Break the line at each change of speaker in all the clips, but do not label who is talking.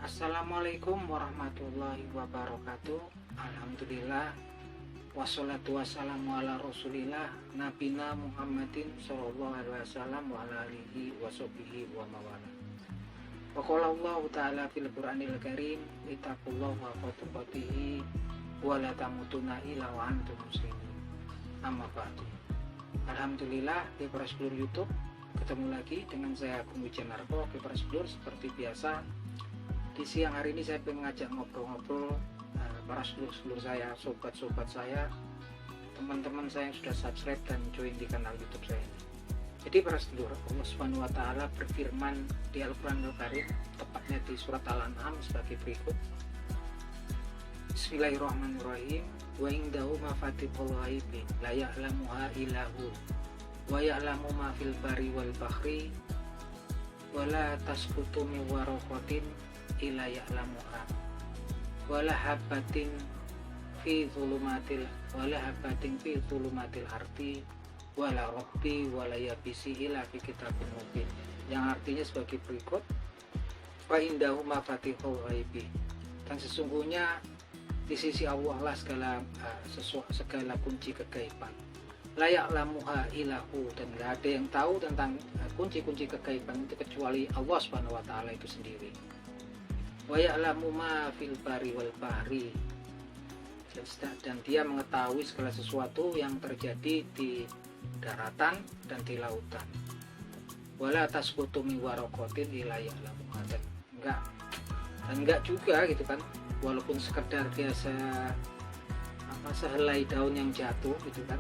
Assalamualaikum warahmatullahi wabarakatuh. Alhamdulillah, wassalatu wassalamu ala rasulillah nabina Muhammadin sallallahu alaihi wasallam wa ala alihi wa sahbihi wa mawala. Wa qala Allah ta'ala fil Qur'anil Karim, ittaqullaha haqqa tuqatih wa la tamutunna illa wa antum muslimun. Amma ba'du. Alhamdulillah, di Prasedur YouTube ketemu lagi dengan saya Agung Wijanarko. Di Prasedur seperti biasa, di siang hari ini saya ingin mengajak ngobrol-ngobrol para sedulur-sedulur saya, sobat-sobat saya, teman-teman saya yang sudah subscribe dan join di kanal YouTube saya ini. Jadi para sedulur, Allah Subhanahu wa taala berfirman di Al-Qur'anul Karim, tepatnya di surat Al-An'am sebagai berikut. Bismillahirrahmanirrahim. Wa indahu mafatihul ghaibi la ya'lamuha illa hu wa ya'lamu ma fil barri wal bahri wa la tasqutu min waraqatin illa ya'lamuha wala habatin fi dhulumatil ardi wala rabbi wala yabisi illa fi kitabin mubin, yang artinya sebagai berikut: wa indahu mafatihul ghaibi, dan sesungguhnya di sisi Allah lah segala kunci kegaiban. La ya'lamuha illahu, dan enggak ada yang tahu tentang kunci-kunci kegaiban itu kecuali Allah Subhanahu wa taala itu sendiri. Wa ya'lamu ma fil barri wal bahri, dan dia mengetahui segala sesuatu yang terjadi di daratan dan di lautan. Wala tasqutu min waraqatin illa ya'lamuha, dan enggak juga gitu kan, walaupun sekedar dia sehelai daun yang jatuh gitu kan,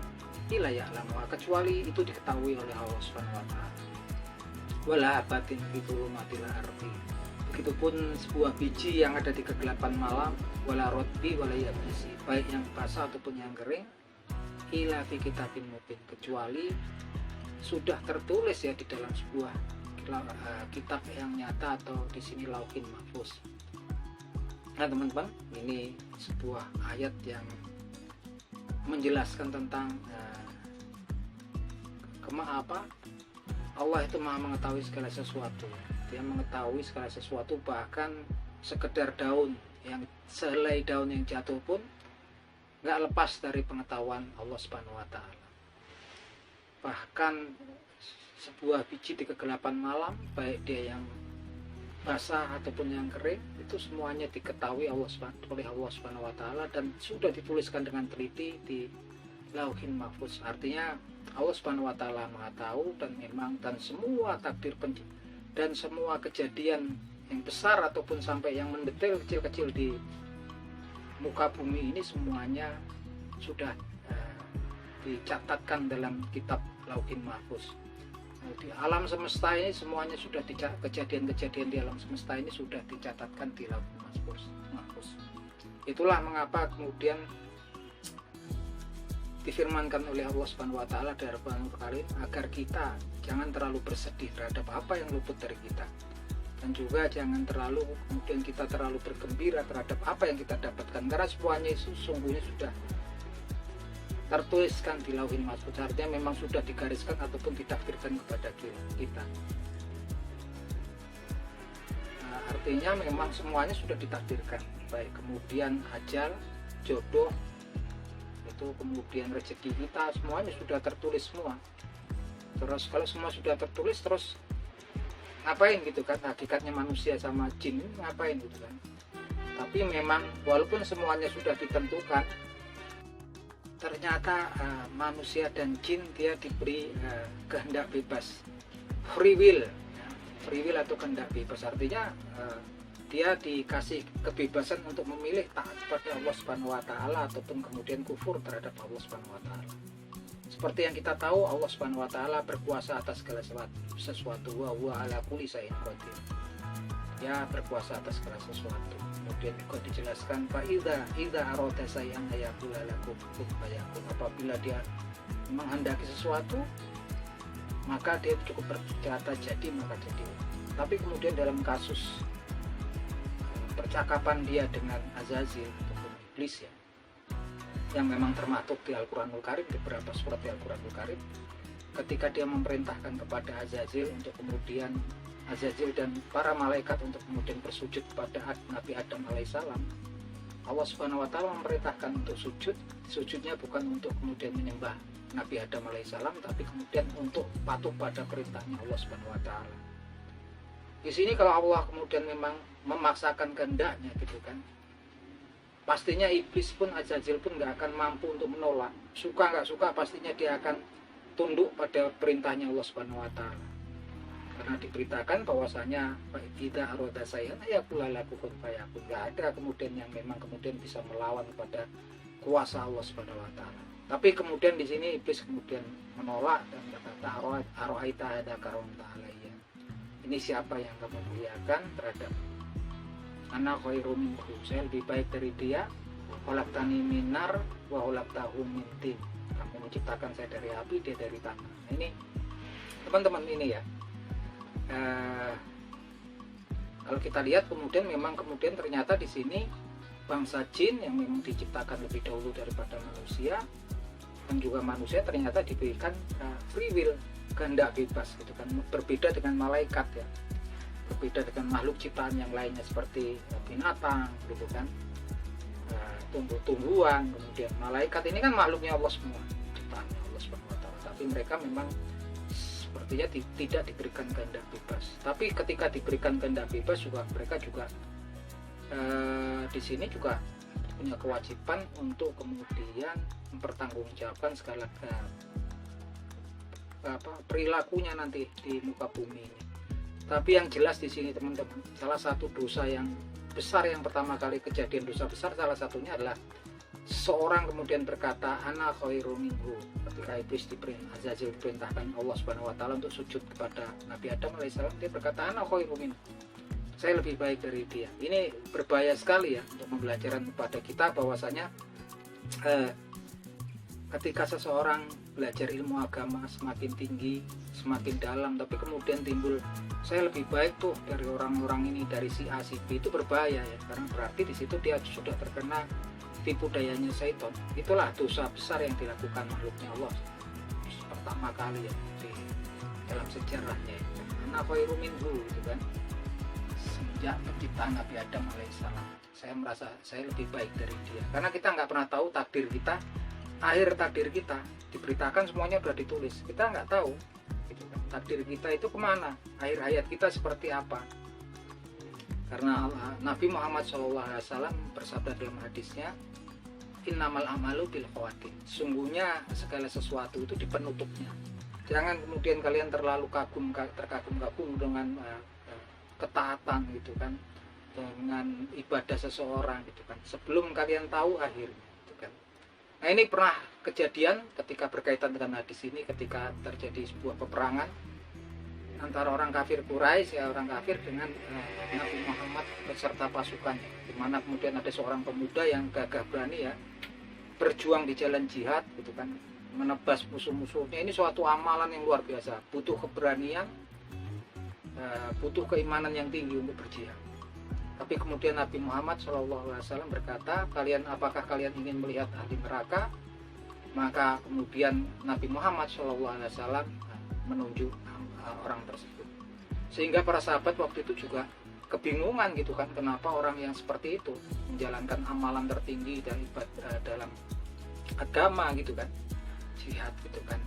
illa ya'lamuha, kecuali itu diketahui oleh Allah Subhanahu wa taala. Wala habatin fi dhulumatil ardi, begitupun sebuah biji yang ada di kegelapan malam, wala rotbi wala yabisi, baik yang basah ataupun yang kering, ila fi kitabin mubin, kecuali sudah tertulis ya di dalam sebuah kitab yang nyata, atau di sini lauhin mahfuz. Nah teman-teman, ini sebuah ayat yang menjelaskan tentang Allah itu maha mengetahui segala sesuatu. Dia mengetahui segala sesuatu, bahkan sekedar daun yang sehelai daun yang jatuh pun nggak lepas dari pengetahuan Allah Subhanahu wa taala. Bahkan sebuah biji di kegelapan malam, baik dia yang basah ataupun yang kering, itu semuanya diketahui oleh Allah Subhanahu wa taala dan sudah dituliskan dengan teliti di lauhin mahfuz. Artinya Allah Subhanahu wa taala Maha tahu, dan semua takdir dan semua kejadian yang besar ataupun sampai yang mendetail kecil-kecil di muka bumi ini semuanya sudah dicatatkan dalam kitab lauhin mahfuz. Di alam semesta ini semuanya sudah kejadian-kejadian di alam semesta ini sudah dicatatkan di lauhin mahfuz. Itulah mengapa kemudian difirmankan oleh Allah Subhanahu wa taala dari Al-Qur'anul Karim agar kita jangan terlalu bersedih terhadap apa yang luput dari kita, dan juga jangan kemudian kita terlalu bergembira terhadap apa yang kita dapatkan, karena semuanya itu sungguhnya sudah tertuliskan di lauhin mahfuz. Artinya memang sudah digariskan ataupun ditakdirkan kepada kita. Artinya memang semuanya sudah ditakdirkan, baik kemudian ajal, jodoh, itu kemudian rezeki kita, semuanya sudah tertulis semua. Terus kalau semua sudah tertulis, terus ngapain gitu kan, hakikatnya manusia sama jin ngapain gitu kan. Tapi memang walaupun semuanya sudah ditentukan, ternyata manusia dan jin dia diberi kehendak bebas, free will atau kehendak bebas. Artinya dia dikasih kebebasan untuk memilih taat kepada Allah Subhanahu wa taala ataupun kemudian kufur terhadap Allah Subhanahu wa taala. Seperti yang kita tahu, Allah Subhanahu wa taala berkuasa atas segala sesuatu, wa huwa ala kulli syai'in qadir. Dia berkuasa atas segala sesuatu. Kemudian juga dijelaskan fa idza arada syai'an yaqulu lakum kun fayakun. Apabila dia menghendaki sesuatu, maka dia cukup berkata jadi maka jadi. Tapi kemudian dalam kasus percakapan dia dengan Azazil ataupun iblis ya, yang memang termaktub di Al-Qur'anul Karim, di beberapa surat di Al-Qur'anul Karim, ketika dia memerintahkan kepada Azazil untuk kemudian Azazil dan para malaikat untuk kemudian bersujud kepada Nabi Adam alaihissalam, Allah Subhanahu wa taala memerintahkan untuk sujud. Sujudnya bukan untuk kemudian menyembah Nabi Adam alaihissalam, tapi kemudian untuk patuh pada perintahnya Allah Subhanahu wa taala. Di sini kalau Allah kemudian memang memaksakan kehendaknya gitu kan, pastinya iblis pun, Azazil pun nggak akan mampu untuk menolak. Suka nggak suka pastinya dia akan tunduk pada perintahnya Allah Subhanahu wa taala. Karena diberitakan bahwasanya kita aroda saya ya kulalaku kun fayakun. Nggak ada kemudian yang memang kemudian bisa melawan kepada kuasa Allah Subhanahu wa taala. Tapi kemudian di sini iblis kemudian menolak dan berkata, arohaita hada karamta alayya. Ini siapa yang kamu muliakan terhadap ana khairum minhu, saya lebih baik dari dia. Khalaqtani minar wa khalaqtahu min tin. Kamu menciptakan saya dari api, dia dari tanah. Ini teman-teman ini ya. Kalau kita lihat kemudian memang kemudian ternyata di sini bangsa jin yang memang diciptakan lebih dahulu daripada manusia, dan juga manusia ternyata diberikan free will, kehendak bebas gitu kan. Berbeda dengan malaikat ya, berbeda dengan makhluk ciptaan yang lainnya seperti binatang gitu kan, tumbuh-tumbuhan. Kemudian malaikat ini kan makhluknya Allah semua, ciptaannya Allah Subhanahu wa taala, tapi mereka memang sepertinya tidak diberikan kehendak bebas. Tapi ketika diberikan kehendak bebas juga mereka juga di sini juga punya kewajiban untuk kemudian mempertanggungjawabkan segala perilakunya nanti di muka bumi ini. Tapi yang jelas di sini teman-teman, salah satu dosa yang besar yang pertama kali kejadian dosa besar salah satunya adalah seorang kemudian berkata ana khairum minhu. Ketika iblis Azazil diperintahkan Allah Subhanahu wa taala untuk sujud kepada Nabi Adam alaihissalam, dia berkata ana khairum minhu, saya lebih baik dari dia. Ini berbahaya sekali ya untuk pembelajaran kepada kita bahwasanya ketika seseorang belajar ilmu agama semakin tinggi, semakin dalam, tapi kemudian timbul saya lebih baik tuh dari orang-orang ini, dari si A si B, itu berbahaya ya, karena berarti di situ dia sudah terkena tipu dayanya syaitan. Itulah dosa besar yang dilakukan makhluknya Allah pertama kali ya di dalam sejarahnya. Ana khairum minhu gitu kan. Sejak penciptaan Nabi Adam alaihissalam, saya merasa saya lebih baik dari dia. Karena kita nggak pernah tahu takdir kita, akhir takdir kita diberitakan semuanya sudah ditulis. Kita nggak tahu gitu kan, takdir kita itu kemana, akhir hayat kita seperti apa. Karena Nabi Muhammad SAW bersabda dalam hadisnya, innamal amalu bil khawatim. Sungguhnya segala sesuatu itu di penutupnya. Jangan kemudian kalian terlalu terkagum-kagum dengan ketaatan gitu kan, dengan ibadah seseorang gitu kan, sebelum kalian tahu akhirnya gitu kan. Nah ini pernah kejadian ketika berkaitan dengan hadis ini, ketika terjadi sebuah peperangan antara orang kafir Quraisy ya, orang kafir dengan Nabi Muhammad beserta pasukannya, di mana kemudian ada seorang pemuda yang gagah berani ya, berjuang di jalan jihad gitu kan, menebas musuh-musuhnya. Ini suatu amalan yang luar biasa, butuh keberanian, butuh keimanan yang tinggi untuk berjihad. Tapi kemudian Nabi Muhammad SAW berkata, apakah kalian ingin melihat ahli neraka? Maka kemudian Nabi Muhammad SAW menunjuk orang tersebut, sehingga para sahabat waktu itu juga kebingungan gitu kan, kenapa orang yang seperti itu menjalankan amalan tertinggi dalam agama gitu kan, jihad gitu kan.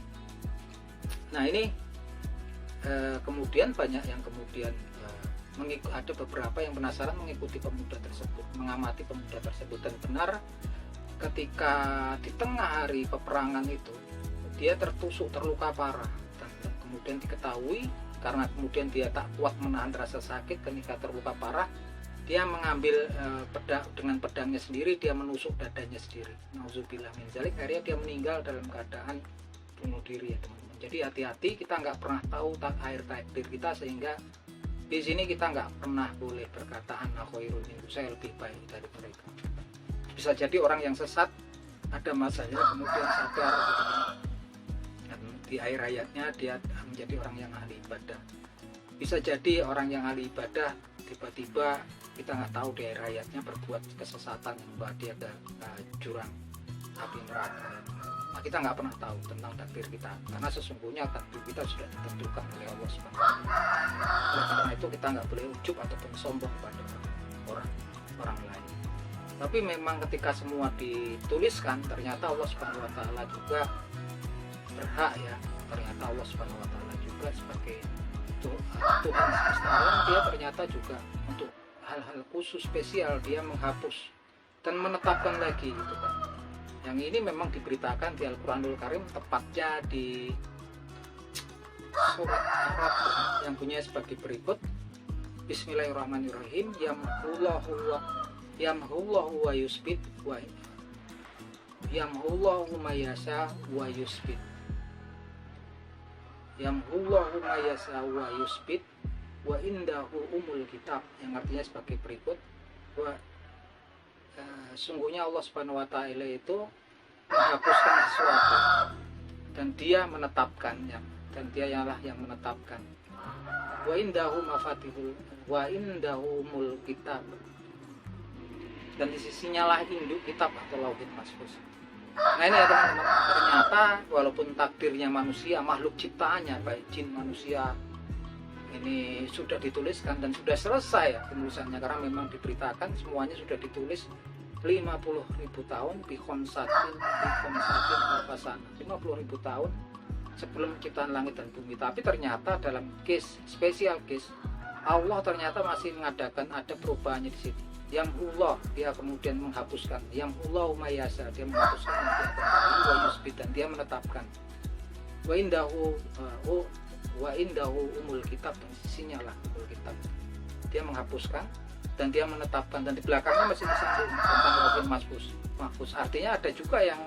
Nah ini kemudian banyak yang kemudian ada beberapa yang penasaran mengikuti pemuda tersebut, mengamati pemuda tersebut, dan benar ketika di tengah hari peperangan itu dia terluka parah, dan kemudian diketahui karena kemudian dia tak kuat menahan rasa sakit ketika terluka parah, dia mengambil dengan pedangnya sendiri, dia menusuk dadanya sendiri. Nauzubillah min dzalik, akhirnya dia meninggal dalam keadaan bunuh diri ya teman-teman. Jadi hati-hati, kita nggak pernah tahu akhir takdir kita, sehingga di sini kita nggak pernah boleh berkata ana khairun minhu, saya lebih baik dari mereka. Bisa jadi orang yang sesat ada masanya kemudian sadar gitu, dan di akhir hayatnya dia menjadi orang yang ahli ibadah. Bisa jadi orang yang ahli ibadah tiba-tiba kita nggak tahu di akhir hayatnya berbuat kesesatan yang membawa dia ke jurang api neraka. kita nggak pernah tahu tentang takdir kita, karena sesungguhnya takdir kita sudah ditentukan oleh Allah Subhanahu wa Ta'ala. Oleh karena itu kita nggak boleh ujub ataupun sombong pada orang lain. Tapi memang ketika semua dituliskan, ternyata Allah Subhanahu wa Ta'ala juga berhak ya. Ternyata Allah Subhanahu wa Ta'ala juga sebagai Tuhan semesta alam, dia ternyata juga untuk hal-hal khusus spesial dia menghapus dan menetapkan lagi gitu kan. Yang ini memang diberitakan di Al-Quranul Karim, tepatnya di surat Araf yang bunyinya sebagai berikut. Bismillahirrahmanirrahim. Yamhullahu wa yusbit wa yamhullahu ma yasha wa yusbit. Yamhullahu ma yasha wa yusbit wa indahu umul kitab, yang artinya sebagai berikut. Sungguhnya Allah Subhanahu wa Ta'ala itu menghapuskan sesuatu dan dia menetapkannya, dan dia ialah yang menetapkan. Wa indahu mafatihul wa indahu umul kitab, dan di sisinya lah induk kitab atau lauhul mahfuz. Nah ini ya teman-teman, ternyata walaupun takdirnya manusia, makhluk ciptaannya baik jin manusia ini sudah dituliskan dan sudah selesai ya penulisannya, karena memang diberitakan semuanya sudah ditulis 50.000 tahun bikhonsatin al-fasana, 50.000 tahun sebelum ciptaan langit dan bumi. Tapi ternyata dalam case spesial case, Allah ternyata masih mengadakan ada perubahannya di sini. Yamhullah, dia kemudian menghapuskan. Yamhullahu mayasa, dia menghapuskan dan dia kembali. Wa yusbit, dan dia menetapkan. Wa indahu umul kitab, dan sisinya lah umul kitab. Dia menghapuskan dan dia menetapkan, dan di belakangnya masih disebut tentang lauhul mahfuz. Artinya ada juga yang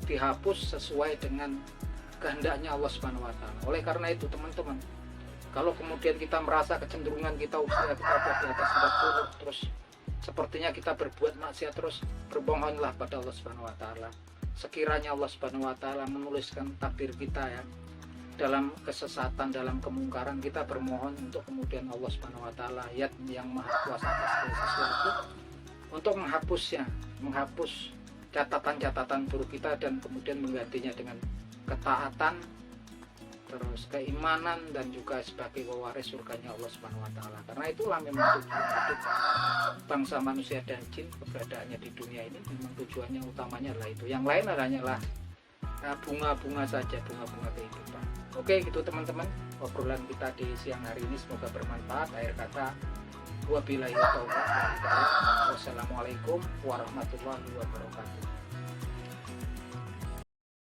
dihapus sesuai dengan kehendaknya Allah Subhanahu wa Ta'ala. Oleh karena itu teman-teman, kalau kemudian kita merasa kecenderungan kita usia kita di atas 40, terus sepertinya kita berbuat maksiat, terus berbohonglah pada Allah Subhanahu wa Ta'ala. Sekiranya Allah Subhanahu wa Ta'ala menuliskan takdir kita ya dalam kesesatan, dalam kemungkaran, kita bermohon untuk kemudian Allah Subhanahu wa Ta'ala yang maha kuasa atas segala sesuatu untuk menghapusnya, menghapus catatan-catatan buruk kita dan kemudian menggantinya dengan ketaatan, terus keimanan, dan juga sebagai pewaris surganya Allah Subhanahu wa Ta'ala. Karena itulah memang tujuan hidup bangsa manusia dan jin, keberadaannya di dunia ini memang tujuannya utamanya adalah itu. Yang lain hanyalah bunga-bunga saja, bunga-bunga kehidupan. Oke gitu teman-teman, obrolan kita di siang hari ini semoga bermanfaat. Akhir kata, wabillahi taufiq. Wassalamualaikum warahmatullahi wabarakatuh.